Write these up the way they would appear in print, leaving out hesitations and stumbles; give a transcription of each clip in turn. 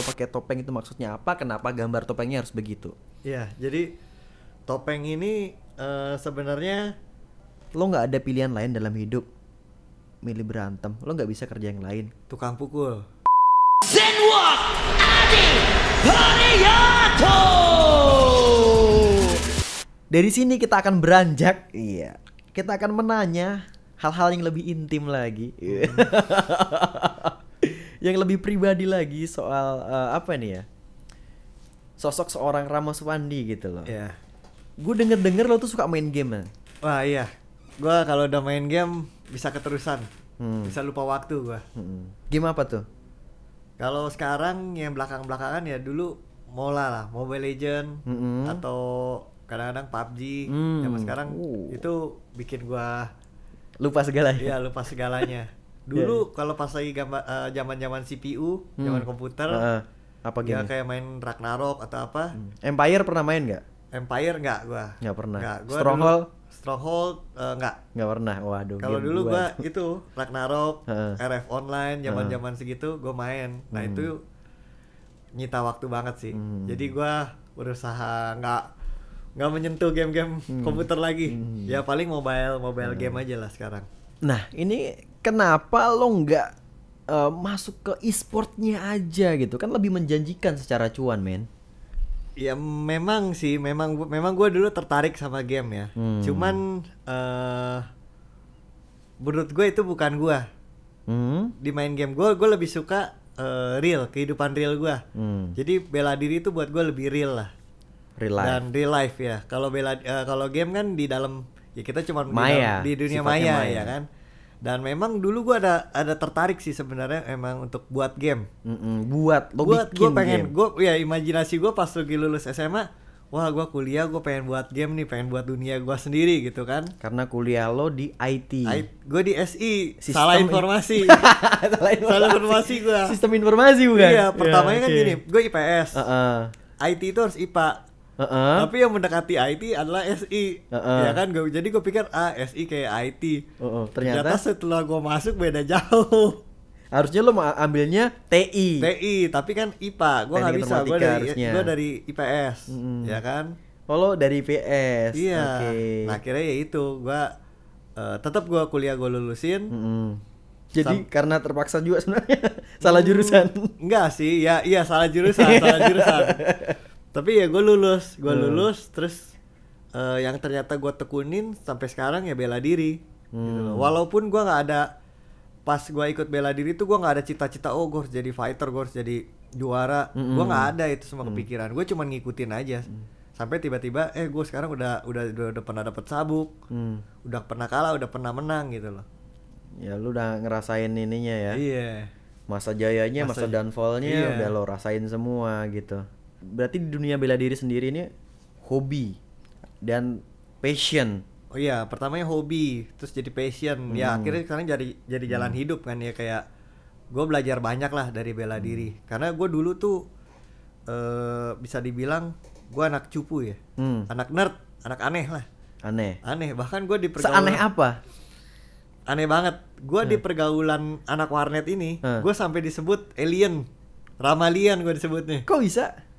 lo pakai topeng itu maksudnya apa? Kenapa gambar topengnya harus begitu? Iya, jadi topeng ini sebenarnya Lo nggak ada pilihan lain dalam hidup, milih berantem. Lo nggak bisa kerja yang lain. tukang pukul. Zenwalk Adi Haryanto. Dari sini kita akan beranjak, iya. Kita akan menanya hal-hal yang lebih intim lagi, yang lebih pribadi lagi soal apa nih ya? Sosok seorang Ramos Wandi gitu loh. Iya. Gue denger lo tuh suka main game kan? Wah iya, gua kalau udah main game bisa keterusan, bisa lupa waktu gua. Game apa tuh? Kalau sekarang yang belakang-belakangan ya dulu MOLA lah, Mobile Legend atau kadang-kadang PUBG. Zaman sekarang itu bikin gua Lupa segalanya. iya lupa segalanya. Dulu kalau pas lagi zaman-zaman CPU, zaman komputer, Apa ya game? kayak main Ragnarok atau apa. Empire pernah main nggak? Empire nggak gua. Nggak pernah. Gua Stronghold? dulu, Stronghold nggak. Nggak pernah. Waduh. Kalau game dulu gua tuh. itu Ragnarok, RF Online, zaman-zaman segitu gua main. Nah, itu nyita waktu banget sih. Jadi gua berusaha nggak menyentuh game-game komputer lagi. Ya paling mobile game aja lah sekarang. Nah, ini kenapa lo nggak masuk ke e-sportnya aja gitu? Kan lebih menjanjikan secara cuan, men. Ya memang sih, memang gue dulu tertarik sama game ya. Cuman menurut gue itu bukan gue. Di main game gue lebih suka real, kehidupan real gue. Jadi bela diri itu buat gue lebih real lah. Real life. Dan real life ya. Kalau game kan di dalam ya kita cuma Maya, di dunia sifatnya maya maya. ya kan. Dan memang dulu gue ada tertarik sih sebenarnya emang untuk buat game. Buat lo Gue bikin pengen game. gue ya imajinasi gue pas lagi lulus SMA, wah gue kuliah gue pengen buat game nih, pengen buat dunia gue sendiri gitu kan. Karena kuliah lo di IT. Gue di SI, Sistem salah informasi. Salah informasi gue. Sistem informasi bukan? Iya, pertamanya kan oke. gini, gue IPS. Heeh. IT itu harus IPA. Tapi yang mendekati IT adalah SI. Ya kan, jadi gue pikir SI kayak IT. Ternyata setelah gue masuk beda jauh. Harusnya lo ambilnya TI. TI, tapi kan IPA. Gue nggak bisa, gue dari IPS. Ya kan? Oh, lo dari IPS. Iya. Oke. Nah, akhirnya ya itu gue tetap gue kuliah gue lulusin. Jadi karena terpaksa juga sebenarnya salah jurusan. Enggak sih, ya iya salah jurusan, salah jurusan. Tapi ya gue lulus terus yang ternyata gue tekunin sampai sekarang ya bela diri. Gitu loh. Walaupun gue nggak ada, pas gue ikut bela diri tuh gue nggak ada cita-cita gue harus jadi fighter, gue harus jadi juara. Gue nggak ada itu semua kepikiran. Gue cuma ngikutin aja. Sampai tiba-tiba gue sekarang udah pernah dapet sabuk, udah pernah kalah, udah pernah menang gitu loh. Ya lu udah ngerasain ininya ya. Iya. Masa jayanya, masa downfallnya udah lo rasain semua gitu. Berarti di dunia bela diri sendiri ini hobi dan passion. Oh iya, pertamanya hobi, terus jadi passion. Ya akhirnya sekarang jadi jalan hidup kan ya, kayak gue belajar banyak lah dari bela diri. Karena gue dulu tuh bisa dibilang gue anak cupu ya, anak nerd, anak aneh lah. Aneh, bahkan gue di pergaulan. Seaneh apa? Aneh banget. Gue di pergaulan anak warnet ini, gue sampai disebut alien, Ramalian gue disebutnya. Kok bisa?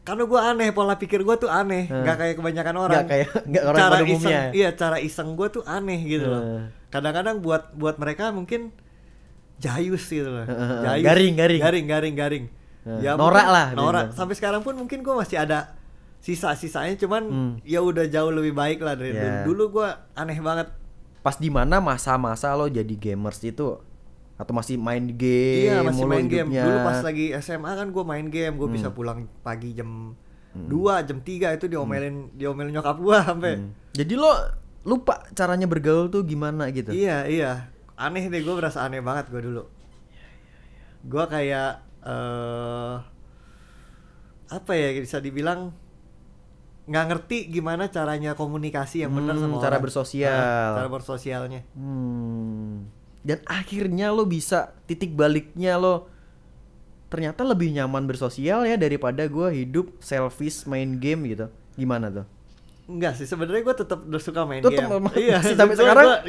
Karena gue aneh, pola pikir gue tuh aneh, nggak kayak kebanyakan orang. Nggak orang cara pada iseng, umumnya. iya cara iseng gue tuh aneh gitu loh. Kadang-kadang buat mereka mungkin jayus gitu loh. Jayus, garing. Ya norak lah. Norak. Sampai sekarang pun mungkin gue masih ada sisa-sisanya, cuman ya udah jauh lebih baik lah dari dulu gue aneh banget. Pas di mana masa-masa lo jadi gamers itu? Atau masih main game? Iya, masih main game. hidupnya? Dulu pas lagi SMA kan gue main game, gue bisa pulang pagi jam 2, jam 3 itu diomelin nyokap gue sampai. Jadi lo lupa caranya bergaul tuh gimana gitu? Iya. Aneh deh, gue berasa aneh banget gue dulu. Gue kayak apa ya, bisa dibilang nggak ngerti gimana caranya komunikasi yang benar sama cara orang. bersosial. Cara bersosialnya. Dan akhirnya lo bisa, titik baliknya lo ternyata lebih nyaman bersosial ya daripada gue hidup selfish main game gitu. Gimana tuh? Enggak sih, sebenarnya gue tetap suka main Tetep game. memang Iya, sampai sekarang.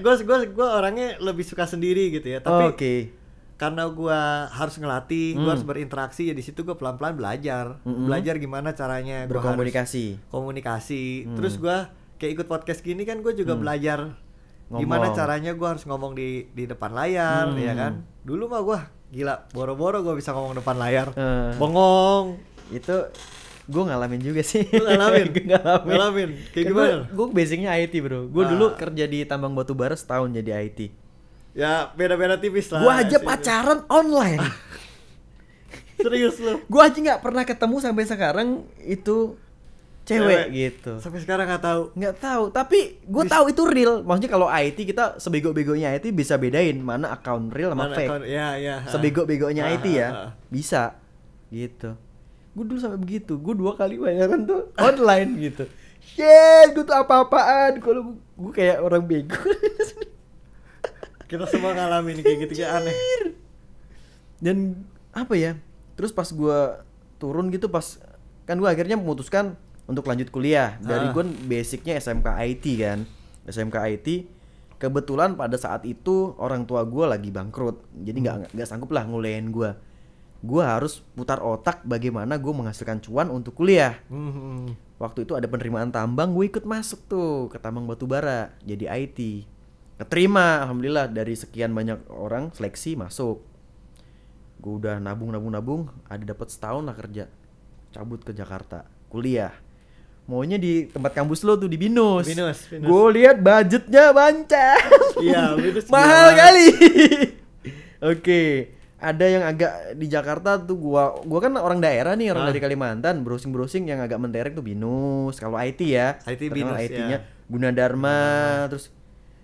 Gue orangnya lebih suka sendiri gitu ya. Tapi karena gua harus ngelatih, gua harus berinteraksi, ya di situ gua pelan-pelan belajar. Belajar gimana caranya gua Berkomunikasi. harus komunikasi. Terus gua kayak ikut podcast gini kan gua juga belajar gimana caranya gua harus ngomong di depan layar, ya kan. Dulu mah gua gila, boro-boro gua bisa ngomong depan layar. Bengong. Itu gue ngalamin juga sih. Lu ngalamin? Ngalamin. Kayak gimana? Gue basicnya IT bro. Gue dulu kerja di tambang batu bara setahun jadi IT. Ya beda-beda tipis lah. Gue aja pacaran online. Serius lu? Gue aja nggak pernah ketemu sampai sekarang itu cewek gitu. Sampai sekarang nggak tahu. Nggak tahu. Tapi gue tahu itu real. Maksudnya kalau IT kita sebego-begonya IT bisa bedain mana akun real sama Mana fake. ya. Sebego-begonya IT ya bisa. Gitu. Gue dulu sampai begitu. Gue 2 kali bayaran tuh online gitu. Shit, gue tuh apa-apaan. Kalau gue kayak orang bego. Kita semua ngalamin kayak gitu ya, aneh. Dan apa ya? Terus pas gue turun gitu, pas kan gue akhirnya memutuskan untuk lanjut kuliah. Dari gue basicnya SMK IT kan. SMK IT. Kebetulan pada saat itu orang tua gue lagi bangkrut. Jadi nggak sanggup lah nguliahin gue. Gue harus putar otak bagaimana gue menghasilkan cuan untuk kuliah. Waktu itu ada penerimaan tambang, gue ikut masuk tuh ke tambang batubara jadi IT. Keterima, alhamdulillah, dari sekian banyak orang seleksi masuk. Gue udah nabung, ada dapat setahun lah kerja. Cabut ke Jakarta, kuliah. Maunya di tempat kampus lo tuh di Binus. Gue lihat budgetnya banyak. Iya, Binus mahal kali. Oke. Ada yang agak di Jakarta tuh gua kan orang daerah nih, orang dari Kalimantan, browsing yang agak mentereng tuh Binus. Kalau IT ya, IT Binus IT-nya Gunadarma. Terus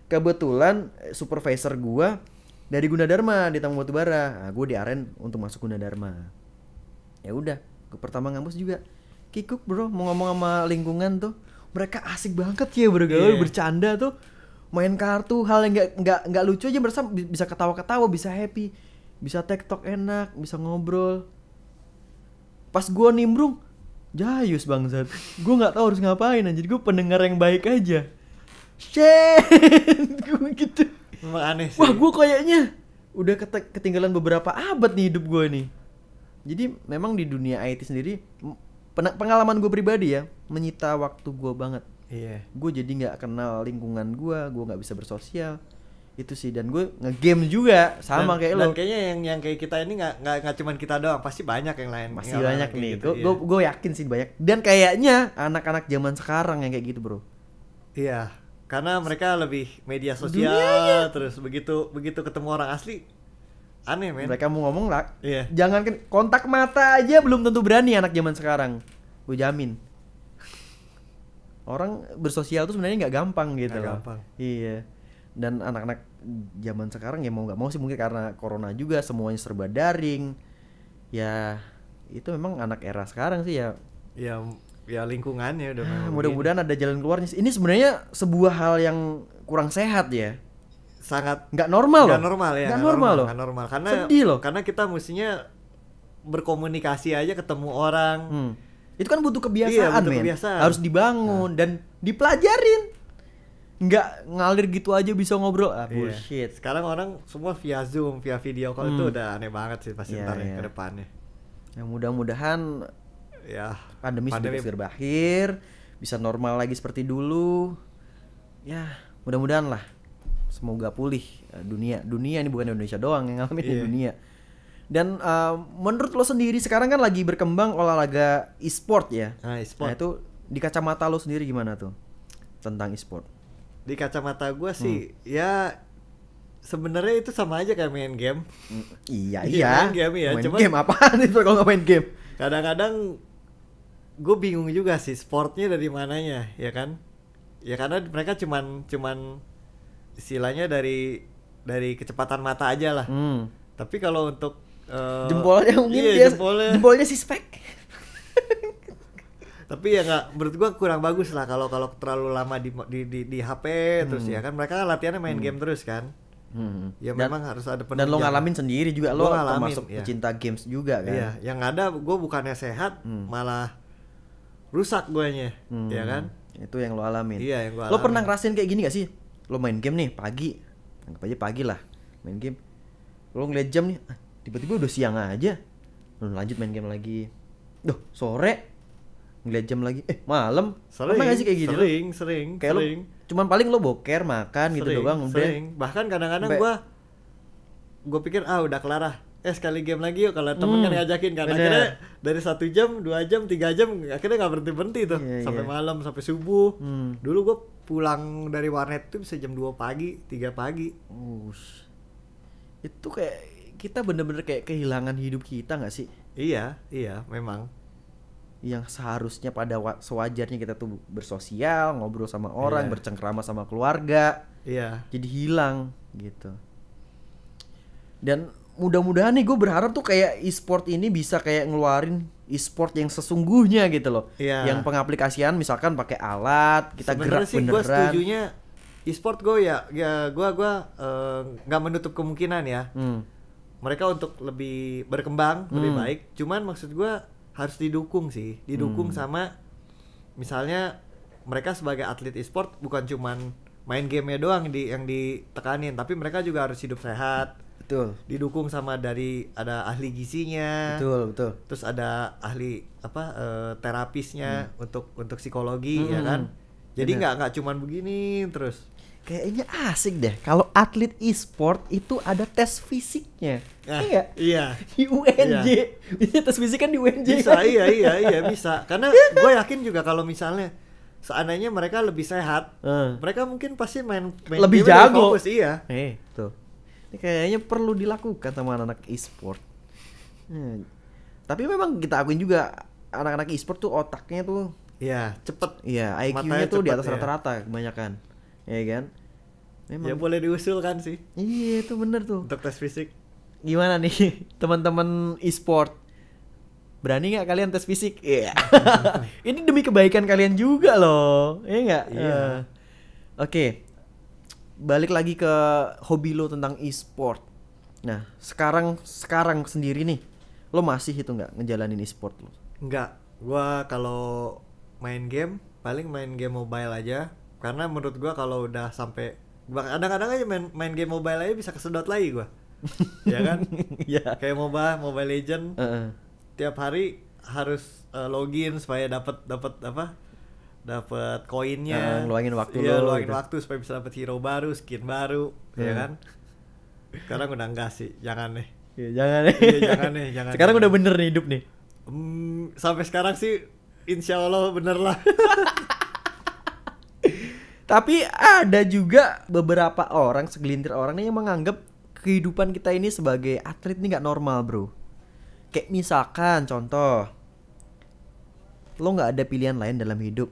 kebetulan supervisor gua dari Gunadarma di Tambang Batubara. Nah, gua diaren untuk masuk Gunadarma. Ya udah, gua pertama ngampus juga kikuk bro, mau ngomong sama lingkungan tuh. Mereka asik banget ya bergaul, bercanda tuh. Main kartu, hal yang enggak lucu aja merasa bisa ketawa-ketawa, bisa happy. Bisa TikTok enak, bisa ngobrol. Pas gua nimbrung, jayus bangsat. Gua nggak tahu harus ngapain anjir. Gua pendengar yang baik aja. Shit, gua gitu. Memang aneh sih. Wah, gua kayaknya udah ketinggalan beberapa abad nih hidup gua nih. Jadi memang di dunia IT sendiri pengalaman gua pribadi ya menyita waktu gua banget. Iya. Gua jadi nggak kenal lingkungan gua nggak bisa bersosial. Itu sih, dan gue nge-game juga sama kayak lo. Dan kayaknya yang kayak kita ini nggak cuman kita doang, pasti banyak yang lain. Pasti banyak nih. Gitu, Gue yakin sih banyak. Dan kayaknya anak-anak zaman sekarang yang kayak gitu, bro. Iya, karena mereka lebih media sosial, terus begitu ketemu orang asli aneh, men. Mereka mau ngomong lah. Iya. Jangan kontak mata aja belum tentu berani anak zaman sekarang. Gue jamin. Orang bersosial tuh sebenarnya nggak gampang gitu. Nggak gampang. Iya. Dan anak-anak zaman sekarang ya mau nggak mau sih, mungkin karena corona juga semuanya serba daring. Ya itu memang anak era sekarang sih ya. Ya lingkungannya udah memang mudah-mudahan ada jalan keluarnya. Ini sebenarnya sebuah hal yang kurang sehat ya. Sangat nggak normal loh. Nggak normal ya. Nggak normal loh. Nggak normal karena sedih loh. Karena kita mestinya berkomunikasi aja, ketemu orang. Itu kan butuh kebiasaan, butuh men. kebiasaan. Harus dibangun dan dipelajarin. Nggak ngalir gitu aja bisa ngobrol. Bullshit. Sekarang orang semua via Zoom, via video call itu udah aneh banget sih pasti ntar ke depannya. Ya mudah-mudahan ya pandemi sudah segera berakhir, bisa normal lagi seperti dulu. Ya, mudah-mudahan lah. Semoga pulih dunia ini, bukan Indonesia doang yang ngalamin di dunia. Dan menurut lo sendiri sekarang kan lagi berkembang olahraga e-sport ya. E-sport. Nah, itu di kacamata lo sendiri gimana tuh tentang e-sport? Di kacamata gue sih ya sebenarnya itu sama aja kayak main game. Iya. Main game ya. Main game apaan itu kalau nggak main game? Kadang-kadang gue bingung juga sih sportnya dari mananya, ya kan? Ya karena mereka cuman istilahnya dari kecepatan mata aja lah. Tapi kalau untuk jempolnya mungkin jempolnya si spek. Tapi ya nggak, menurut gua kurang bagus lah kalau terlalu lama di HP terus ya kan, mereka latihannya main game terus kan. Ya memang harus ada penunjang. Dan lo ngalamin sendiri juga, lo termasuk pecinta games juga kan. Iya, yang ada gua bukannya sehat malah rusak guanya, ya kan. Itu yang lo alamin. Iya, yang gua alamin. Lo pernah ngerasain kayak gini gak sih? Lo main game nih pagi, anggap aja pagi lah, main game. Lo ngeliat jam nih, tiba-tiba udah siang aja. Lo lanjut main game lagi. Duh, sore. Ngeliat jam lagi, malam. Sering, Pernah gak sih kayak gitu? sering. Kayak sering. lo, cuman paling lo boker, makan gitu doang udah. Sering. Bahkan kadang-kadang gue pikir udah kelar ah. Sekali game lagi yuk, kalau temen kan ngajakin kan. Bener. Akhirnya dari 1 jam, 2 jam, 3 jam akhirnya nggak berhenti tuh. Iya, sampai iya. malam, sampai subuh. Dulu gue pulang dari warnet tuh bisa jam 2 pagi, 3 pagi. Itu kayak kita bener-bener kayak kehilangan hidup kita gak sih? Iya, memang. Yang seharusnya pada sewajarnya kita tuh bersosial, ngobrol sama orang, Iya. bercengkrama sama keluarga. Iya. Jadi hilang gitu. Dan mudah-mudahan nih gue berharap tuh kayak e-sport ini bisa kayak ngeluarin e-sport yang sesungguhnya gitu loh. Iya. Yang pengaplikasian misalkan pakai alat, kita Sebenarnya gerak sih beneran. gue setujunya e-sport gue gue nggak menutup kemungkinan ya. Mereka untuk lebih berkembang, lebih baik. Cuman maksud gue harus didukung sih, sama misalnya mereka sebagai atlet e-sport bukan cuman main gamenya doang yang ditekanin, tapi mereka juga harus hidup sehat. Betul. Didukung sama ada ahli gizinya. Betul. Terus ada ahli terapisnya untuk psikologi ya kan. Jadi nggak cuman begini terus. Kayaknya asik deh kalau atlet e-sport itu ada tes fisiknya. Iya. Iya. Di UNJ. Bisa tes fisik kan di UNJ. Bisa, kan? iya bisa. Karena gue yakin juga kalau misalnya seandainya mereka lebih sehat, mereka mungkin pasti main Lebih game jago. fokus, iya. Tuh. Ini kayaknya perlu dilakukan sama anak-anak e-sport. Tapi memang kita akuin juga anak-anak e-sport tuh otaknya tuh Iya, cepet. iya, IQ-nya Matanya tuh di cepet, atas ya. rata-rata kebanyakan. Ya kan? Memang. Ya boleh diusulkan sih Iya, itu bener tuh. untuk tes fisik. Gimana nih teman-teman e-sport? Berani nggak kalian tes fisik? Iya. Ini demi kebaikan kalian juga loh. Iya nggak? Iya. Oke. Balik lagi ke hobi lo tentang e-sport. Nah, sekarang sendiri nih, lo masih itu nggak ngejalanin e-sport lo? Enggak, gua kalau main game paling main game mobile aja. Karena menurut gua kalau udah sampai kadang-kadang aja main game mobile aja bisa kesedot lagi gua. Ya kan? Iya. Kayak Mobile Legend. Tiap hari harus login supaya dapat koinnya. Ngeluangin waktu Iya, lo luangin gitu. waktu supaya bisa dapat hero baru, skin baru, ya kan? Sekarang udah enggak sih, jangan deh. Iya, jangan nih. Iya, jangan nih, jangan. Sekarang udah bener nih hidup nih. Sampai sekarang sih insya Allah bener lah. Tapi ada juga beberapa orang, segelintir orang nih yang menganggap kehidupan kita ini sebagai atlet ini nggak normal, bro. Kayak misalkan contoh, lo nggak ada pilihan lain dalam hidup,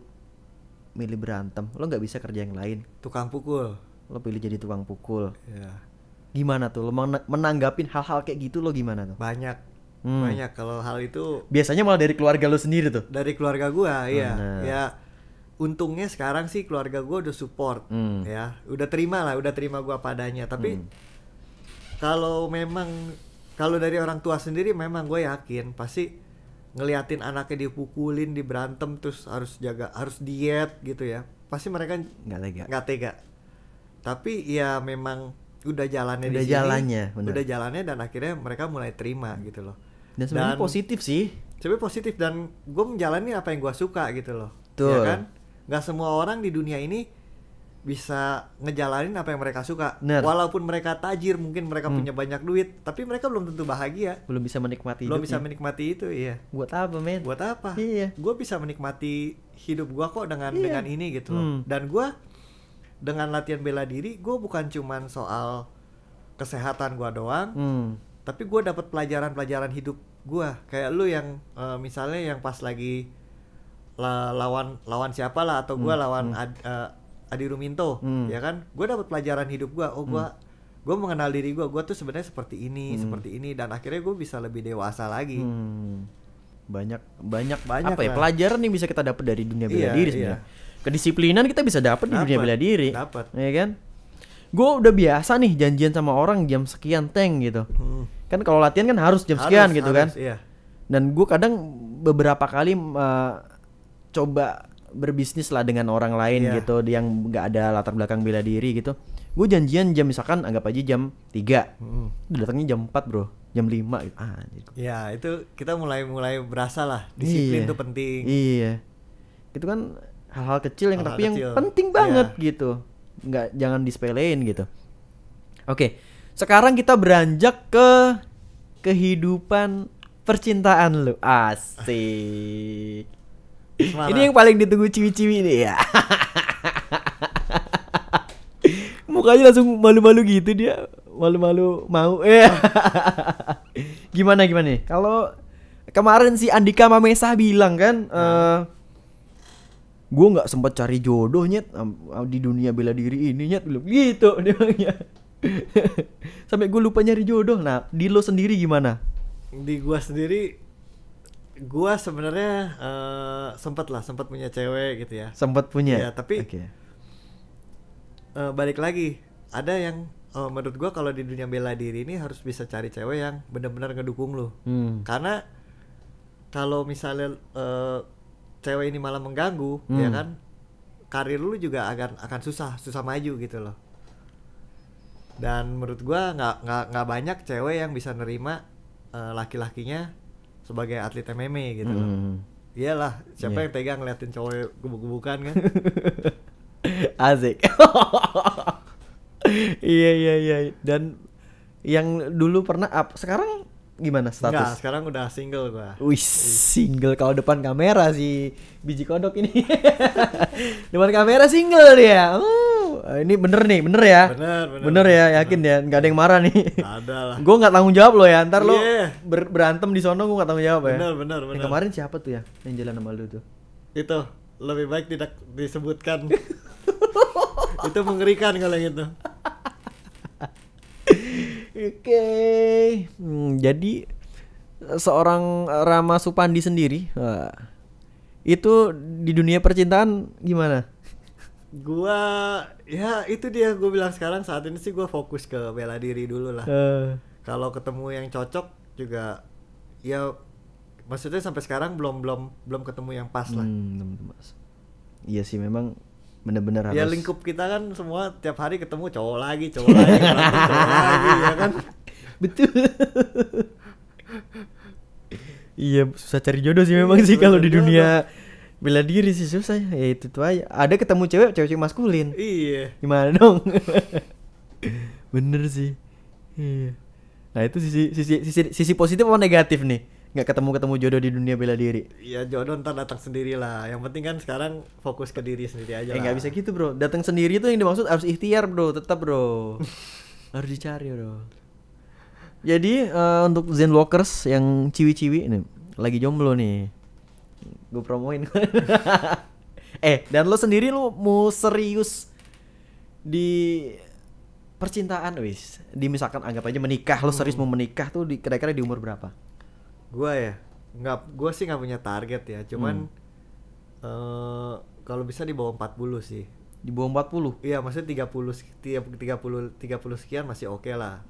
milih berantem, lo nggak bisa kerja yang lain, Tukang pukul. lo pilih jadi tukang pukul. Ya, Gimana tuh lo menanggapin hal-hal kayak gitu, lo gimana tuh? banyak kalau hal itu Biasanya malah dari keluarga lo sendiri tuh. dari keluarga gua, iya. Bener. Ya, untungnya sekarang sih keluarga gua udah support, ya, udah terima gua padanya. Tapi kalau dari orang tua sendiri memang gue yakin pasti ngeliatin anaknya dipukulin, diberantem, terus harus diet gitu ya. Pasti mereka nggak tega. Tapi ya memang udah jalannya di sini. Bener. Udah jalannya dan akhirnya mereka mulai terima gitu loh. Dan sebenarnya positif sih. Sebenarnya positif dan gue menjalani apa yang gue suka gitu loh. Betul. Ya kan? Nggak semua orang di dunia ini bisa ngejalanin apa yang mereka suka. Bener. Walaupun mereka tajir, mungkin mereka punya banyak duit, tapi mereka belum tentu bahagia. Belum bisa menikmati Belum hidupnya. bisa menikmati itu, iya. Buat apa, men? Buat apa? Iya. Gue bisa menikmati hidup gue kok dengan ini gitu loh. Dan gue dengan latihan bela diri, gue bukan cuman soal kesehatan gue doang, tapi gue dapat pelajaran hidup gue. Kayak lu yang misalnya yang pas lagi lawan siapa lah, atau gue lawan Adi Ruminto, ya kan? Gue dapat pelajaran hidup gue. Oh, gue mengenal diri gue tuh sebenarnya seperti ini, dan akhirnya gue bisa lebih dewasa lagi. Banyak apa ya lah. pelajaran yang bisa kita dapat dari dunia bela Iya, diri iya. sebenarnya. Kedisiplinan kita bisa dapat di dunia bela diri. Dapat. Ya kan? Gue udah biasa nih janjian sama orang jam sekian tank gitu. Kan kalau latihan kan harus jam sekian gitu kan. Iya. Dan gue kadang beberapa kali coba berbisnis lah dengan orang lain Iya. gitu yang nggak ada latar belakang bela diri gitu. Gue janjian jam misalkan anggap aja jam 3. Datangnya jam 4 bro, jam 5 gitu. Anjir. Ya itu kita mulai berasa lah disiplin Iya. itu penting. Iya. Itu kan hal-hal kecil yang Hal-hal tapi yang kecil. penting banget Iya. gitu. Nggak, jangan disepelein gitu. Oke, sekarang kita beranjak ke kehidupan percintaan lu. Asik. Semarang. Ini yang paling ditunggu ciwi-ciwi nih ya. Mukanya langsung malu-malu gitu dia. Malu-malu mau. Gimana nih? Kalau kemarin si Andika Mamesa bilang kan, gue nggak sempat cari jodoh nyet di dunia bela diri ini nyet, belum gitu dia bilangnya. Sampai gue lupa nyari jodoh. Nah, di lo sendiri gimana? Di gua sendiri, gua sebenarnya sempat punya cewek gitu ya. Sempat punya? Iya, tapi Oke. balik lagi, ada yang menurut gua kalau di dunia bela diri ini harus bisa cari cewek yang benar-benar ngedukung lu. Karena kalau misalnya cewek ini malah mengganggu, ya kan, karir lu juga akan susah maju gitu loh. Dan menurut gua nggak banyak cewek yang bisa nerima laki-lakinya sebagai atlet MMA gitu loh. Iyalah, siapa yang tega ngeliatin cowok gebuk-gebukan kan? Asik. Iya. Dan yang dulu pernah sekarang gimana Enggak, status? sekarang udah single gua. Wih, single kalau depan kamera si biji kodok ini. Depan kamera single dia. Ini bener ya. Bener, ya, yakin ya, nggak ada yang marah nih. Ada lah. Gue nggak tanggung jawab lo ya, ntar lo Iya. berantem di sono gue nggak tanggung jawab ya. Bener. Yang kemarin siapa tuh ya yang jalan sama lu tuh? Itu lebih baik tidak disebutkan. Itu mengerikan kalau yang itu. Oke. Jadi seorang Rama Supandi sendiri, itu di dunia percintaan gimana? Gua ya itu dia, gua bilang sekarang saat ini sih gua fokus ke bela diri dulu lah. Kalau ketemu yang cocok juga ya, maksudnya sampai sekarang belum ketemu yang pas lah. Iya sih, memang bener-bener harus. Ya lingkup kita kan semua tiap hari ketemu cowok lagi, berantem cowok lagi ya kan. Betul. Iya, susah cari jodoh sih memang sih kalau di dunia bela diri sih susah ya, itu tuh aja. Ada ketemu cewek maskulin. Iya. Gimana dong? Bener sih. Iya. Nah, itu sisi positif apa negatif nih? Nggak ketemu jodoh di dunia bela diri. Ya jodoh ntar datang sendiri lah. Yang penting kan sekarang fokus ke diri sendiri aja lah. Nggak bisa gitu bro. Datang sendiri tuh yang dimaksud harus ikhtiar bro. Tetap bro. Harus dicari bro. Jadi untuk Zen Walkers yang ciwi-ciwi nih, lagi jomblo nih, gue promoin. Dan lo sendiri lo mau serius di percintaan, wis? Di misalkan anggap aja menikah, lo serius mau menikah tuh kira-kira di umur berapa? Gua sih nggak punya target ya. Cuman kalau bisa di bawah 40 sih. Di bawah 40? Iya, maksudnya 30 sekian masih oke lah.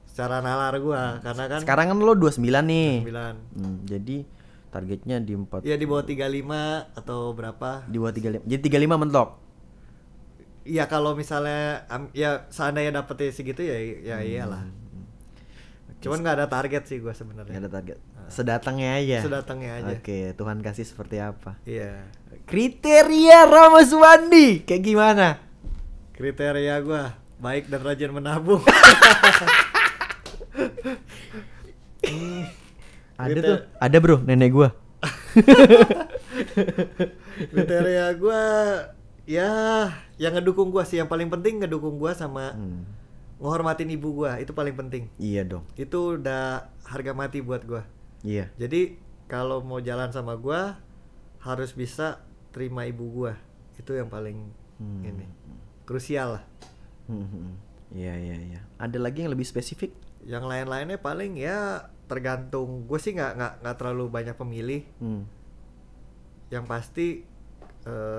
Secara nalar gua, karena kan sekarang kan lo 29 nih. 29. Jadi targetnya di 4. Iya, di bawah 35 atau berapa? Di bawah 35. Jadi 35 mentok. Iya, kalau misalnya ya seandainya dapetnya segitu ya iyalah. Cuman nggak ada target sih gua sebenarnya. Nggak ada target. Sedatangnya aja. Aja. Oke, Tuhan kasih seperti apa. Iya. Kriteria Rama Supandi kayak gimana? Kriteria gua baik dan rajin menabung. Ada bro, nenek gua. Kriteria gua ya yang ngedukung gua sih, yang paling penting ngedukung gua sama menghormatin ibu gua, itu paling penting. Iya dong. Itu udah harga mati buat gua. Iya. Jadi kalau mau jalan sama gua harus bisa terima ibu gua. Itu yang paling ini krusial lah. Iya. Ada lagi yang lebih spesifik? Yang lain-lainnya paling ya tergantung. Gue sih nggak terlalu banyak pemilih. Yang pasti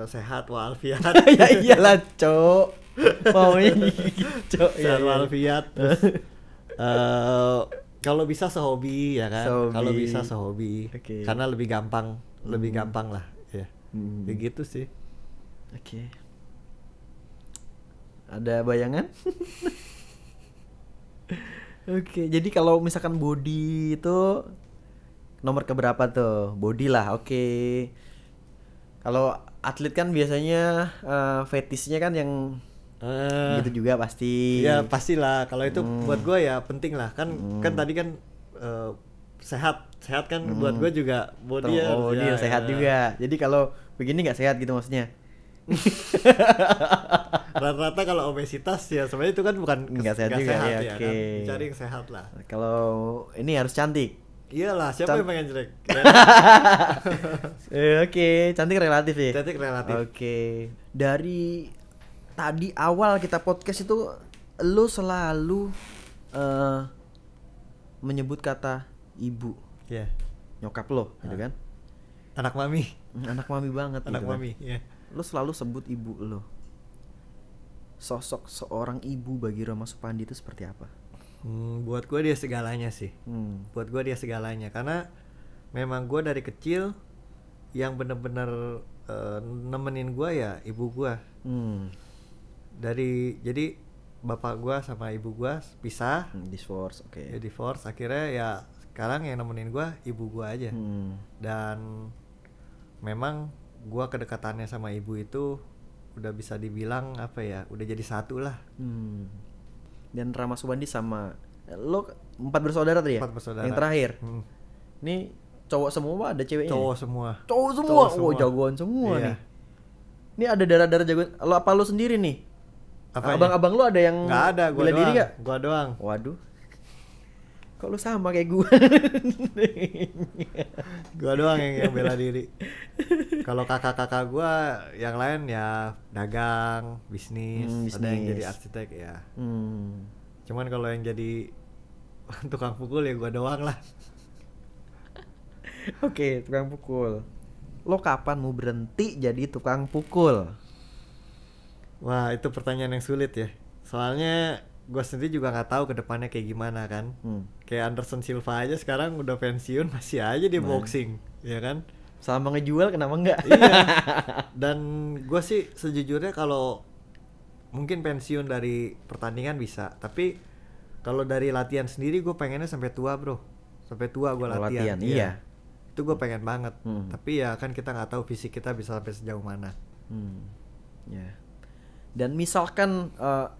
sehat walafiat. Ya iyalah, Cok. Maunya Cok. Sehat walafiat. Kalau bisa sehobi ya kan. Kalau bisa sehobi. Okay. Karena lebih gampang lah ya. Kayak gitu sih. Oke. Ada bayangan? Oke, jadi kalau misalkan body itu nomor keberapa tuh? Body lah, oke. Kalau atlet kan biasanya fetishnya kan yang gitu juga pasti. Ya pastilah. Kalau itu buat gue ya penting lah. Kan tadi kan sehat kan buat gue juga body ya. Oh, dia sehat juga. Jadi kalau begini nggak sehat gitu maksudnya? Rata-rata kalau obesitas ya sebenarnya itu kan bukan Nggak sehat juga, ya, ya oke. kan. Cari yang sehat lah. Kalau ini harus cantik. Iyalah, siapa yang pengen jelek? Oke, cantik relatif ya. Cantik relatif. Oke. Dari tadi awal kita podcast itu lu selalu menyebut kata ibu, Iya. nyokap lo, gitu kan? Anak mami. Anak mami banget Anak gitu kan. mami, ya. Lu selalu sebut ibu lo. Sosok seorang ibu bagi Rama Supandi itu seperti apa? Buat gue dia segalanya sih. Buat gue dia segalanya karena memang gue dari kecil yang bener-bener nemenin gue ya ibu gue. Jadi bapak gue sama ibu gue pisah, Divorce, oke. ya divorce, akhirnya ya sekarang yang nemenin gue ibu gue aja. Dan memang gue kedekatannya sama ibu itu udah bisa dibilang apa ya, udah jadi satu lah. Dan Rama Supandi sama lo 4 bersaudara tadi ya? 4 bersaudara. Yang terakhir. Ini cowok semua apa ada ceweknya? Cowok semua. Cowok semua. Cowok semua. Oh, jagoan semua Iya. nih. Ini ada darah-darah jagoan. Lo apa lo sendiri nih? Apanya? Abang-abang lo ada yang Nggak ada, gua bela doang. diri nggak? Gua doang. Waduh. Kok lu sama kayak gue? Gua doang yang bela diri. Kalau kakak-kakak gua yang lain ya dagang, bisnis, ada yang bisnis. jadi arsitek ya. Cuman kalau yang jadi tukang pukul ya gua doang lah. Oke, tukang pukul. Lo kapan mau berhenti jadi tukang pukul? Wah, itu pertanyaan yang sulit ya. Soalnya gua sendiri juga nggak tahu kedepannya kayak gimana kan. Kayak Anderson Silva aja sekarang udah pensiun masih aja dia boxing, ya kan? Selama ngejual kenapa enggak? Iya. Dan gue sih sejujurnya kalau mungkin pensiun dari pertandingan bisa, tapi kalau dari latihan sendiri gue pengennya sampai tua bro, sampai tua gue latihan. Iya. Itu gue pengen banget. Tapi ya kan kita nggak tahu fisik kita bisa sampai sejauh mana. Ya. Dan misalkan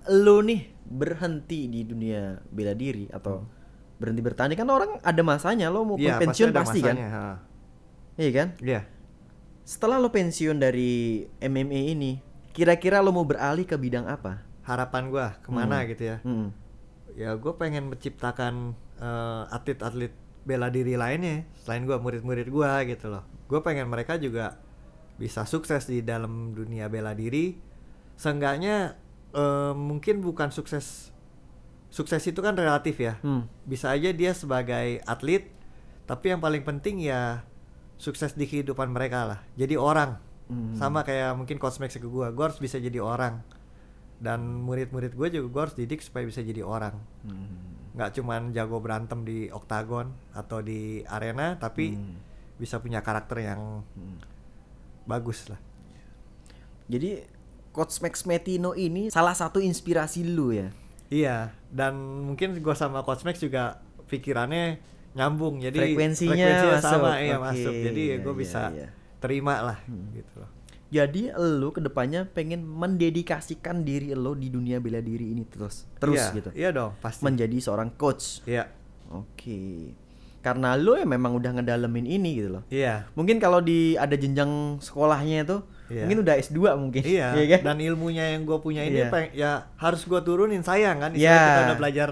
lo nih berhenti di dunia bela diri atau berhenti bertanding, kan orang ada masanya, lo mau Iya, pensiun ada pasti kan? masanya, ha. Iya kan? Iya. Setelah lo pensiun dari MMA ini, kira-kira lo mau beralih ke bidang apa? Harapan gue kemana gitu ya? Ya gue pengen menciptakan atlet-atlet bela diri lainnya selain gue, murid-murid gue gitu loh. Gue pengen mereka juga bisa sukses di dalam dunia bela diri. Seenggaknya mungkin bukan sukses itu kan relatif ya. Bisa aja dia sebagai atlet, tapi yang paling penting ya sukses di kehidupan mereka lah. Jadi orang. Sama kayak mungkin Coach Max ke gue harus bisa jadi orang. Dan murid-murid gue juga gue harus didik supaya bisa jadi orang. Nggak cuman jago berantem di oktagon atau di arena, tapi bisa punya karakter yang bagus lah. Jadi Coach Max Metino ini salah satu inspirasi lu ya? Iya, dan mungkin gue sama Coach Max juga pikirannya nyambung, jadi frekuensinya sama, masuk. iya Oke, masuk, jadi iya, gue iya, bisa iya. terima lah, gitu loh. Jadi lu kedepannya pengen mendedikasikan diri lo di dunia bela diri ini terus Iya, gitu? Iya dong, pasti. Menjadi seorang coach? Iya. Oke. Karena lo ya memang udah ngedalemin ini gitu loh. Iya. Mungkin kalau ada jenjang sekolahnya itu, mungkin udah S2 mungkin. Iya, kan? dan ilmunya yang gue punya ini Iya. ya harus gue turunin, sayang kan. Iya. Kita udah belajar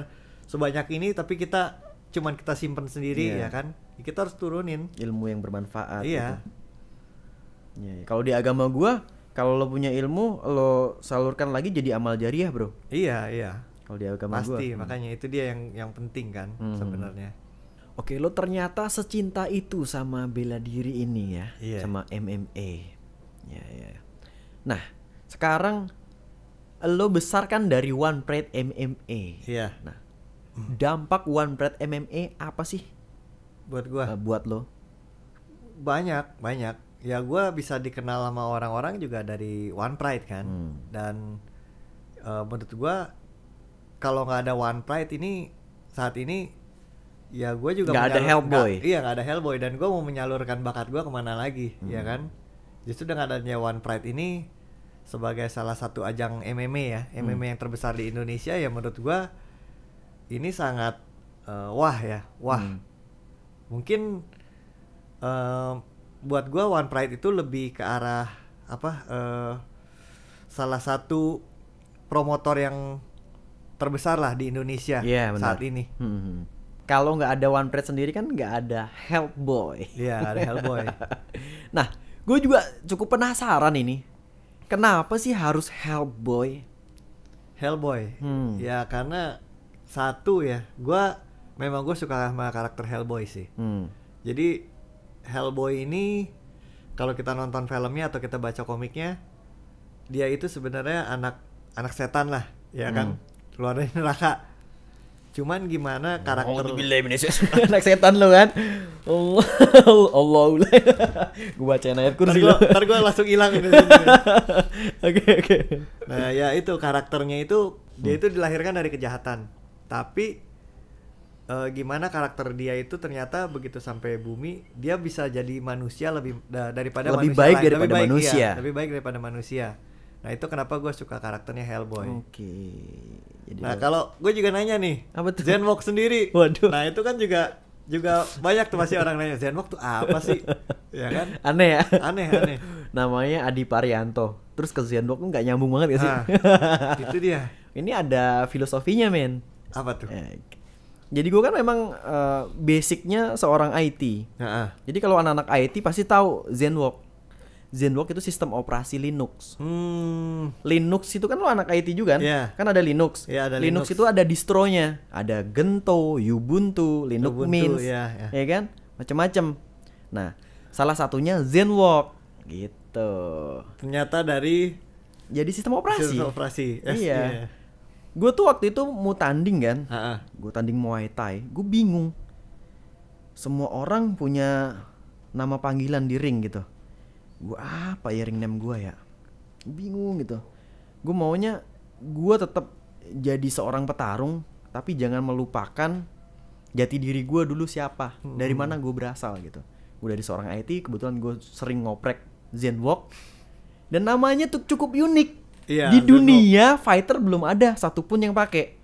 sebanyak ini, tapi kita simpen sendiri, Iya. ya kan. Kita harus turunin. Ilmu yang bermanfaat. Iya. Gitu. Ya, kalau di agama gua, kalau lo punya ilmu, lo salurkan lagi jadi amal jariah, bro. Iya, iya. Kalau di agama gua. Pasti, makanya itu dia yang penting kan sebenarnya. Oke, lo ternyata secinta itu sama bela diri ini ya, Iya. sama MMA. Ya. Nah, sekarang lo besarkan dari One Pride MMA. Iya. Nah, dampak One Pride MMA apa sih Buat gua buat lo? banyak. ya gue bisa dikenal sama orang-orang juga dari One Pride kan. Dan menurut gue kalau nggak ada One Pride ini saat ini ya gue juga Nggak ada Hellboy. Iya, nggak ada Hellboy, dan gue mau menyalurkan bakat gue kemana lagi, ya kan? Justru dengan adanya One Pride ini sebagai salah satu ajang MMA ya, MMA yang terbesar di Indonesia, ya menurut gue ini sangat wah. Mungkin buat gua One Pride itu lebih ke arah salah satu promotor yang terbesar lah di Indonesia saat ini. Kalau nggak ada One Pride sendiri kan nggak ada Hellboy. Iya, ada Hellboy. Nah, gue juga cukup penasaran ini. Kenapa sih harus Hellboy? Hellboy. Ya karena satu ya, memang gue suka sama karakter Hellboy sih. Jadi Hellboy ini kalau kita nonton filmnya atau kita baca komiknya, dia itu sebenarnya anak setan lah, ya kan? Keluar dari neraka. Cuman gimana karakter anak setan lo kan? Allah. Gue bacain ayat kursi lo. Ntar gue langsung hilang. Oke. Nah ya itu karakternya itu dia itu dilahirkan dari kejahatan. Tapi gimana karakter dia itu ternyata begitu sampai bumi dia bisa jadi manusia daripada lebih manusia baik lain. daripada manusia. Ya, lebih baik daripada manusia. Nah itu kenapa gue suka karakternya Hellboy. Oke. Jadi Nah kalau gue juga nanya nih, apa tuh? Zenwalk sendiri. Waduh. Nah itu kan juga banyak tuh masih orang nanya Zenwalk tuh apa sih, ya kan? Aneh ya. Aneh. Namanya Adi Parianto. Terus ke Zenwalk tuh nggak nyambung banget gak sih? Nah, itu dia. Ini ada filosofinya men. Apa tuh? Jadi gue kan memang basicnya seorang IT. Jadi kalau anak-anak IT pasti tahu Zenwalk. Zenwalk itu sistem operasi Linux. Linux itu kan lo anak IT juga kan? Yeah. Kan ada Linux. Yeah, ada Linux itu ada distronya. Ada Gentoo, Ubuntu, Linux Mint, ya kan? Macam-macam. Nah, salah satunya Zenwalk gitu. Ternyata dari jadi sistem operasi. Iya. Gue tuh waktu itu mau tanding kan. Gue tanding Muay Thai. Gue bingung. Semua orang punya nama panggilan di ring gitu. Gue apa ya ring name gue ya? Bingung gitu. Gue maunya gue tetap jadi seorang petarung, tapi jangan melupakan jati diri gue dulu siapa, dari mana gue berasal gitu. Gue dari seorang IT, kebetulan gue sering ngoprek Zenwalk, dan namanya tuh cukup unik. Iya, di dunia fighter belum ada satupun yang pakai.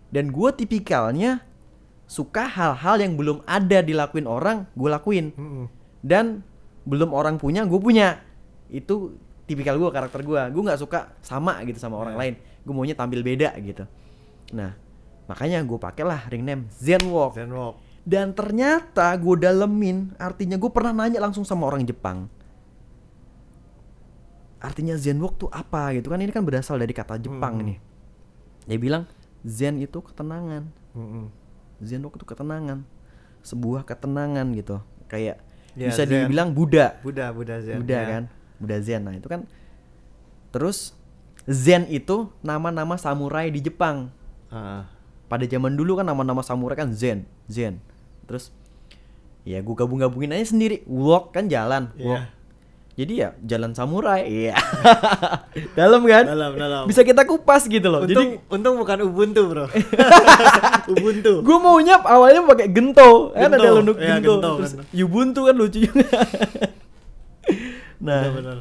Dan gue tipikalnya suka hal-hal yang belum ada dilakuin orang, gue lakuin. Dan belum orang punya, gue punya. Itu tipikal gue, karakter gue. Gue nggak suka sama gitu sama orang lain. Gue maunya tampil beda gitu. Nah, makanya gue pakailah ring name Zenwalk. Dan ternyata gue dalemin, artinya gue pernah nanya langsung sama orang Jepang. Artinya Zenwalk tuh apa gitu kan, ini kan berasal dari kata Jepang nih. Dia bilang Zen itu ketenangan. Zenwalk itu ketenangan. Sebuah ketenangan gitu. Kayak bisa Zen. Dibilang Buddha Zen. Buddha kan. Buddha Zen. Nah, itu kan. Terus Zen itu nama-nama samurai di Jepang. Pada zaman dulu kan nama-nama samurai kan Zen. Terus ya gue gabung-gabungin aja sendiri. Walk kan jalan. Walk. Jadi ya jalan samurai. Iya. Dalam kan? Dalam. Bisa kita kupas gitu loh. Untung bukan Ubuntu, Bro. Ubuntu. Gue maunya awalnya pakai Gentoo. Kan ada Linux Gentoo. Terus kan. Ubuntu kan lucu juga. Nah, benar.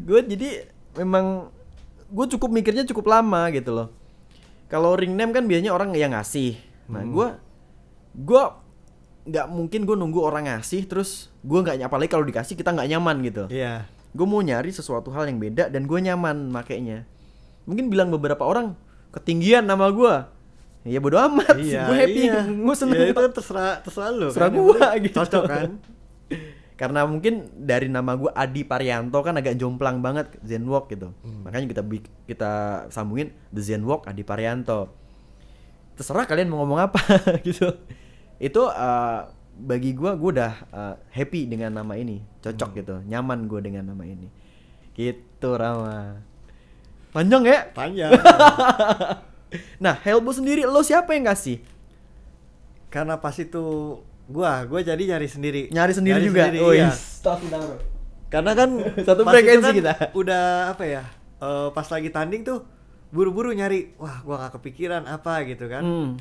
Gue jadi memang gue cukup mikirnya cukup lama gitu loh. Kalau ring name kan biasanya orang yang ngasih. Nah, gue nggak mungkin gue nunggu orang ngasih terus gue nggak, apalagi kalau dikasih kita nggak nyaman gitu. Iya. Gue mau nyari sesuatu hal yang beda dan gue nyaman makainya. Mungkin bilang beberapa orang ketinggian nama gue, ya bodo amat. Gue happy, gue seneng. Ya, itu terserah lu. Terserah kan? gue gitu. Cocok kan? Karena mungkin dari nama gue Adi Parianto kan agak jomplang banget Zenwalk gitu. Makanya kita sambungin The Zenwalk Adi Parianto. Terserah kalian mau ngomong apa gitu. Itu bagi gue udah happy dengan nama ini, cocok gitu, nyaman gue dengan nama ini, gitu Rama. Panjang ya? Panjang. Nah, Hellboy sendiri, lo siapa yang kasih? Karena pas itu gue jadi nyari sendiri juga. Iya. Karena kan Satu pas itu frekuensi kan kita. udah apa ya? Pas lagi tanding tuh buru-buru nyari, wah gua nggak kepikiran apa gitu kan.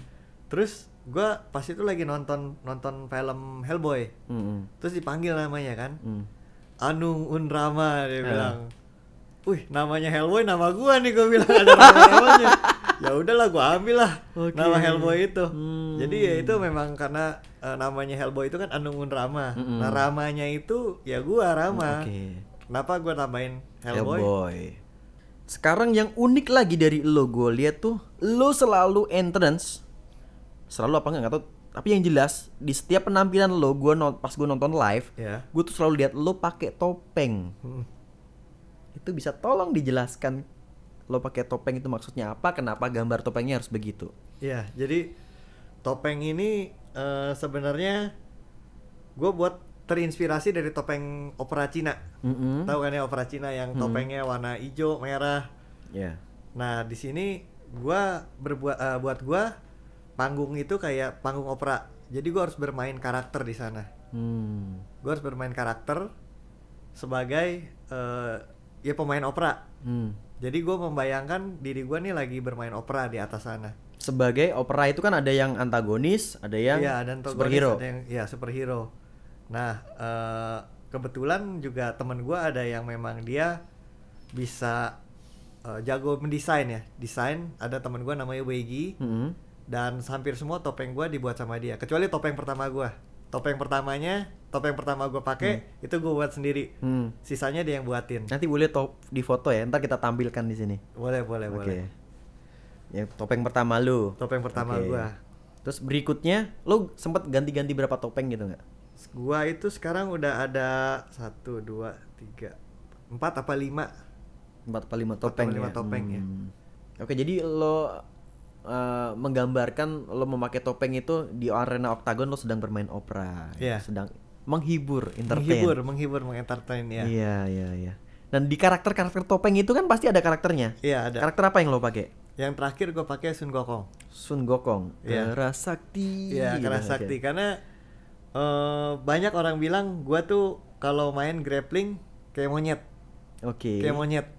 Terus gua pas itu lagi nonton film Hellboy. Terus dipanggil namanya kan. Anung Unrama dia bilang. Wih, namanya Hellboy nama gua nih, gua bilang ada nama-namanya. Ya udahlah gua ambil lah nama Hellboy itu. Jadi ya itu memang karena namanya Hellboy itu kan Anung Unrama. Nah, ramanya itu ya gua Rama. Kenapa gua nambahin Hellboy? Sekarang yang unik lagi dari lo, gue lihat tuh lo selalu entrance, selalu apa nggak tahu, tapi yang jelas di setiap penampilan lo, pas gue nonton live, gue tuh selalu lihat lo pakai topeng. Itu bisa tolong dijelaskan lo pakai topeng itu maksudnya apa? Kenapa gambar topengnya harus begitu? Ya, jadi topeng ini sebenarnya gue buat terinspirasi dari topeng opera Cina. Tahu kan ya opera Cina yang topengnya warna hijau, merah. Nah, di sini gua buat gua panggung itu kayak panggung opera. Jadi gua harus bermain karakter di sana. Gua harus bermain karakter sebagai ya pemain opera. Jadi gua membayangkan diri gua nih lagi bermain opera di atas sana. Sebagai opera itu kan ada yang antagonis, ada yang superhero. Ada yang superhero. Nah, kebetulan juga temen gue ada yang memang dia bisa jago mendesain ya. Desain, ada temen gue namanya Wegi. Dan hampir semua topeng gue dibuat sama dia. Kecuali topeng pertama gue. Topeng pertama gue pakai itu gue buat sendiri. Sisanya dia yang buatin. Nanti boleh di foto ya, ntar kita tampilkan di sini. Boleh. Ya, topeng pertama lu. Topeng pertama gue. Terus berikutnya, lo sempet ganti-ganti berapa topeng gitu nggak? Gua itu sekarang udah ada 1, 2, 3, 4 apa 5 topeng ya. Oke, jadi lo menggambarkan lo memakai topeng itu di arena oktagon, lo sedang bermain opera, sedang menghibur, mengentertain ya. Iya. Dan di karakter topeng itu kan pasti ada karakternya. Iya, ada. Karakter apa yang lo pakai? Yang terakhir gue pakai Sun Gokong. Kerasakti. Iya, Kerasakti karena banyak orang bilang gue tuh kalau main grappling kayak monyet. Kayak monyet.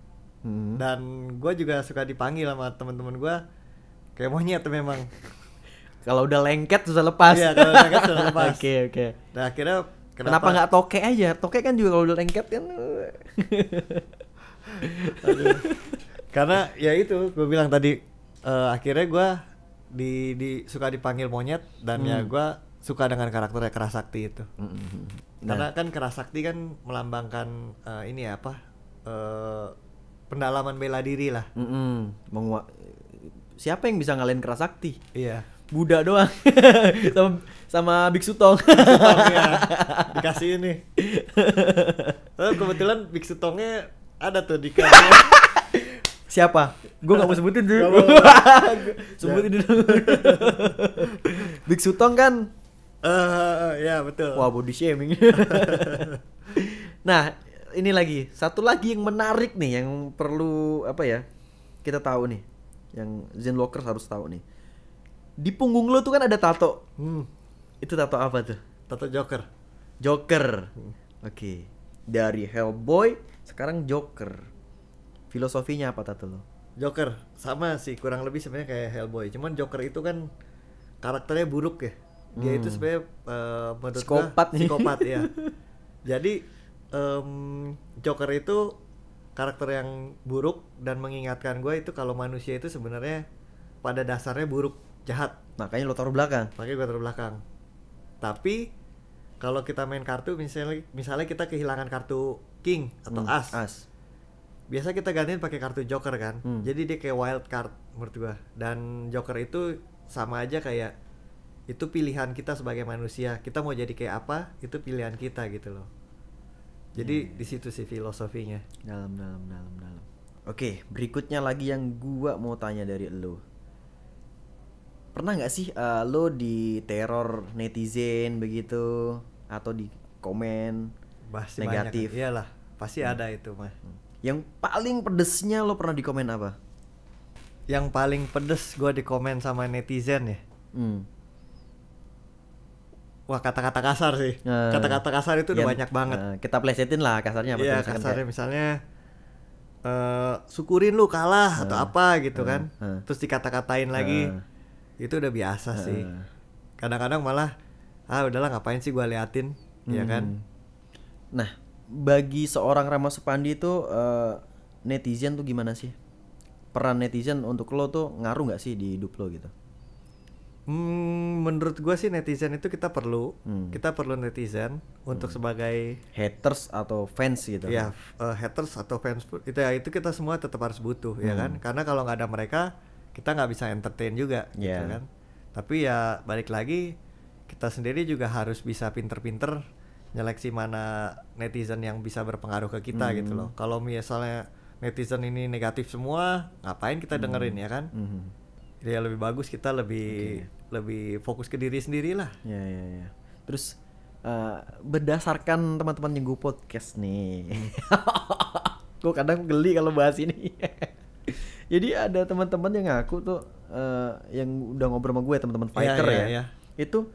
Dan gue juga suka dipanggil sama teman-teman gue kayak monyet memang. Kalau udah lengket susah lepas. Iya, kalau lengket susah lepas. Oke. Nah, akhirnya kenapa nggak toke aja? Toke kan juga kalau udah lengket kan. Karena ya itu gue bilang tadi akhirnya gue suka dipanggil monyet dan ya gue suka dengan karakternya Kerasakti itu. Karena kan Kerasakti kan melambangkan ini apa? Pendalaman bela diri lah. Siapa yang bisa ngalahin Kerasakti? Iya. Buddha doang. sama Biksu Tong. Ya. Dikasih ini. Kebetulan Biksu Tongnya ada tuh di kamera. Siapa? Gue gak mau sebutin dulu. Sebutin dulu. Biksu Tong kan. Ya betul. Wah, body shaming. Nah, ini lagi satu lagi yang menarik nih, yang perlu apa ya, kita tahu nih, yang Zenwalkers harus tahu nih. Di punggung lo tuh kan ada tato. Itu tato apa tuh? Tato Joker. Oke. Dari Hellboy sekarang Joker. Filosofinya apa tato lo? Joker sama sih, kurang lebih sebenarnya kayak Hellboy. Cuman Joker itu kan karakternya buruk ya. Dia itu sebenarnya menurut psikopat ya. Jadi Joker itu karakter yang buruk dan mengingatkan gue itu kalau manusia itu sebenarnya pada dasarnya buruk, jahat. Makanya lo taruh belakang. Makanya gue taruh belakang. Tapi kalau kita main kartu, misalnya kita kehilangan kartu King atau As. Biasa kita gantiin pakai kartu Joker kan. Jadi dia kayak wild card menurut gue. Dan Joker itu sama aja kayak itu pilihan kita sebagai manusia. Kita mau jadi kayak apa, itu pilihan kita gitu loh. Jadi di situ sih filosofinya. Dalam. Oke, berikutnya lagi yang gua mau tanya dari lo. Pernah nggak sih lo diteror netizen begitu atau di komen pasti negatif? Banyak. Iyalah, pasti ada itu mah. Yang paling pedesnya lo pernah di komen apa? Yang paling pedes gua di komen sama netizen ya. wah kata-kata kasar sih. Nah. Kata-kata kasar itu udah Yang, banyak banget. kita plesetin lah kasarnya apa tuh, Iya, misalkan kasarnya kayak, misalnya syukurin lu kalah atau apa gitu kan. Terus dikata-katain lagi. Itu udah biasa sih. Kadang-kadang malah udahlah ngapain sih gua liatin, ya kan. Nah, bagi seorang Rama Supandi itu netizen tuh gimana sih? Peran netizen untuk lo tuh ngaruh nggak sih di hidup lo gitu? Menurut gua sih netizen itu kita perlu netizen untuk sebagai Haters atau fans gitu? ya haters atau fans pun itu kita semua tetap harus butuh ya kan, karena kalau nggak ada mereka kita nggak bisa entertain juga gitu kan. Tapi ya balik lagi kita sendiri juga harus bisa pinter-pinter nyeleksi mana netizen yang bisa berpengaruh ke kita gitu loh. Kalau misalnya netizen ini negatif semua, ngapain kita dengerin ya kan? Ya lebih bagus kita lebih fokus ke diri sendiri lah. Ya. Terus berdasarkan teman-teman yang gue podcast nih, gue kadang geli kalau bahas ini. Jadi ada teman-teman yang ngaku tuh yang udah ngobrol sama gue, teman-teman fighter ya. Itu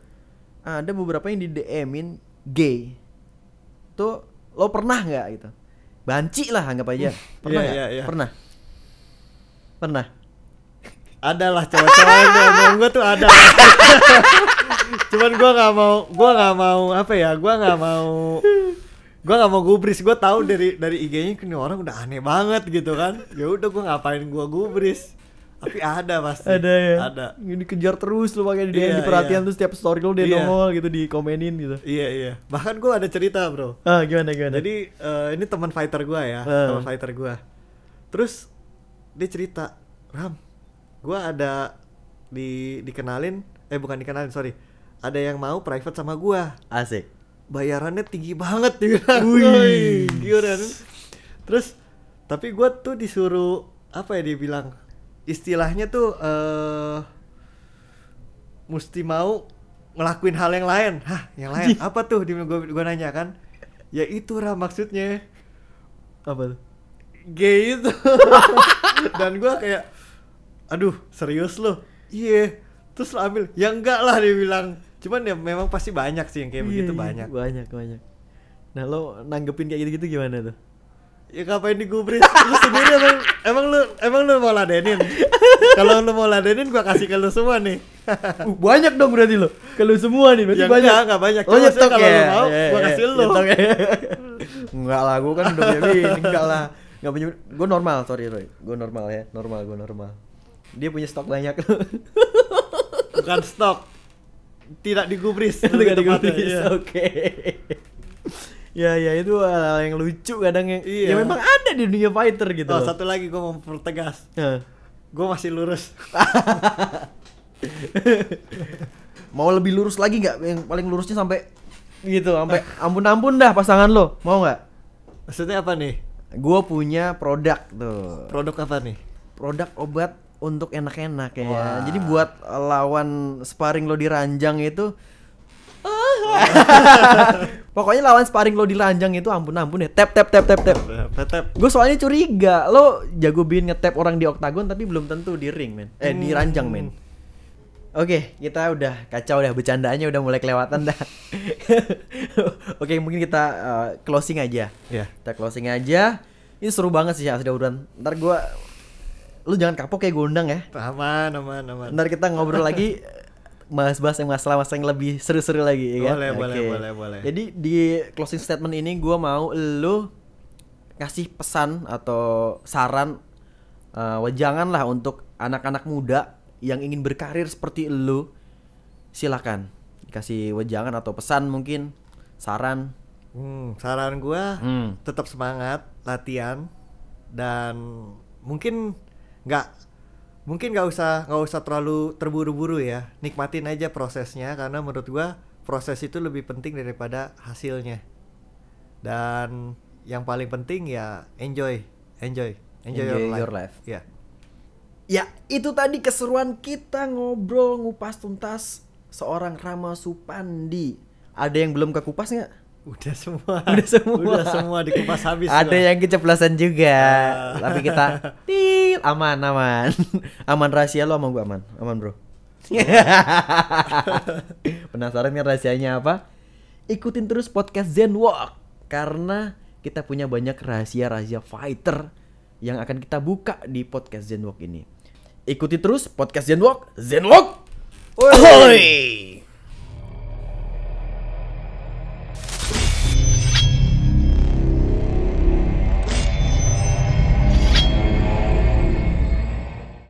ada beberapa yang di DM-in gay. Tuh lo pernah nggak gitu? Banci lah anggap aja. Pernah nggak? Pernah. Ada lah cowok-cowok yang gue tuh ada. Cuman gue nggak mau gubris. Gue tahu dari IG-nya ini orang udah aneh banget gitu kan. Ya udah gue ngapain gue gubris. Tapi ada pasti. Ada ya. Ada. Ini kejar terus lo pakai dia diperhatian tuh setiap story lo dia nongol gitu dikomenin gitu. Iya. Bahkan gue ada cerita bro. Gimana? Jadi ini teman fighter gue ya, teman fighter gue. Terus dia cerita, Ram, gue ada bukan dikenalin, sorry. Ada yang mau private sama gue. Asik. Bayarannya tinggi banget dia bilang. Wih, gila. Terus tapi gue tuh disuruh apa ya dia bilang? Istilahnya tuh mesti mau ngelakuin hal yang lain. Hah, yang lain apa tuh? Gue nanya kan. Ya itu Ram maksudnya. Apa tuh? Gay itu. Dan gue kayak aduh serius lo? Iya. Terus lo ambil? Ya enggak lah dia bilang. Cuman ya memang pasti banyak sih yang kayak begitu banyak. Banyak. Nah lo nanggepin kayak gitu-gitu gimana tuh? Ya ngapain digubris? Lu sendiri emang lu mau ladenin? Kalau lu mau ladenin gua kasih ke lu semua nih. Banyak dong berarti lo. Kalau semua nih berarti ya banyak. Enggak banyak. Lo nyetok kalau ya? lu mau gua kasih lu. Enggak lah, gua kan udah punya bini, enggak lah. Enggak punya, gua normal, sorry Roy. Gua normal ya, normal. Dia punya stok banyak. Bukan stok. Tidak digubris. Tidak digubris. Oke. Ya itu hal yang lucu kadang yang ya memang ada di dunia fighter gitu. Satu lagi gue mau pertegas. Gue masih lurus. Mau lebih lurus lagi nggak? Yang paling lurusnya sampai gitu, sampai ampun dah pasangan lo. Mau nggak? Maksudnya apa nih? Gue punya produk tuh. Produk apa nih? Produk obat untuk enak-enak ya. Jadi buat lawan sparring lo di ranjang itu pokoknya lawan sparring lo di ranjang itu ampun ya. Tap. Gue soalnya curiga lo jago bin nge-tap orang di oktagon tapi belum tentu di ring men. Di ranjang men. Oke, kita udah kacau dah, bercandaannya udah mulai kelewatan dah. Oke, mungkin kita closing aja. Kita closing aja. Ini seru banget sih asli obrolan. Ntar lu jangan kapok kayak gue undang ya. Aman. Ntar kita ngobrol lagi, bahas-bahas yang masalah yang lebih seru-seru lagi ya kan? Boleh. Jadi di closing statement ini gue mau lu kasih pesan atau saran wejangan lah untuk anak-anak muda yang ingin berkarir seperti lu. Silakan kasih wejangan atau pesan mungkin, saran. Saran gue tetap semangat latihan dan mungkin nggak usah terlalu terburu-buru ya, nikmatin aja prosesnya karena menurut gua proses itu lebih penting daripada hasilnya. Dan yang paling penting ya enjoy your life. Ya itu tadi keseruan kita ngobrol ngupas tuntas seorang Rama Supandi. Ada yang belum kekupas nggak? Udah semua dikupas habis. Ada yang keceplosan juga. Tapi kita aman. Aman rahasia lo sama gue aman bro. Penasaran kan rahasianya apa? Ikutin terus podcast Zenwalk karena kita punya banyak rahasia-rahasia fighter yang akan kita buka di podcast Zenwalk ini. Ikuti terus podcast Zenwalk. Zenwalk. Oi.